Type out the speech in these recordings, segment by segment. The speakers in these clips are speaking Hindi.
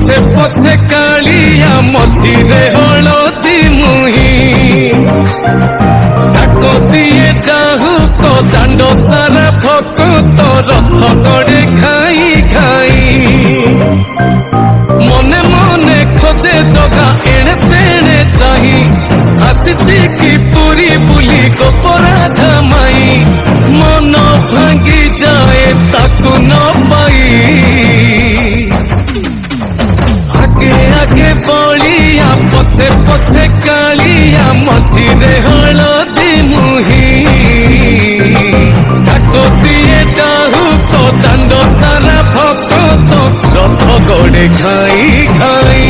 पछे पछे कालिया मझिरे हलदी मुही डाको दिए डाहु को दांड सारा भक्त रथ गड़े खाई खाई मने मने खोजे जगा एणे तेणे चाही आसिची की पूरी बुली को पराधा माई मन भांगी जाए ताकू न पाई आगे आगे बलिया पछे पछे कालिया मझिरे हलदी मुही डाको दिए डाहु तो दांड सारा भक्त रथ गड़े खाई खाई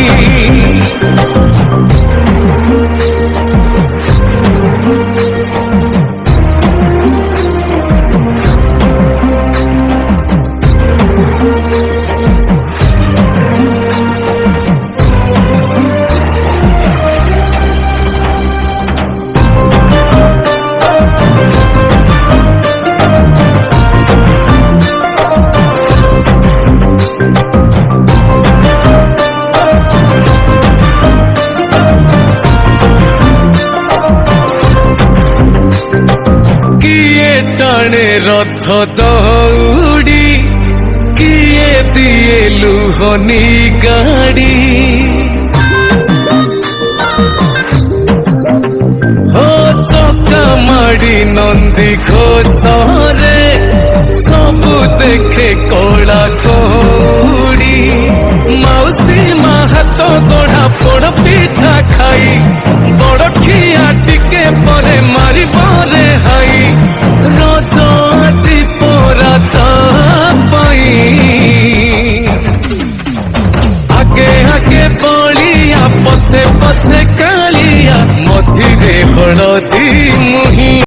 टाणे रथ दौड़ी किए दिए लुहनी गाड़ी हो चका माड़ी नंदी घोषरे सबु देखे कला कौड़ी मौसी माँ हाथ गढ़ा पोड़ पिठा खाई बड़ खिया टिके परे मारी परे हाई रज আজি पोरा पाई आगे आगे बलिया पछे पछे कालिया मझिरे हलदी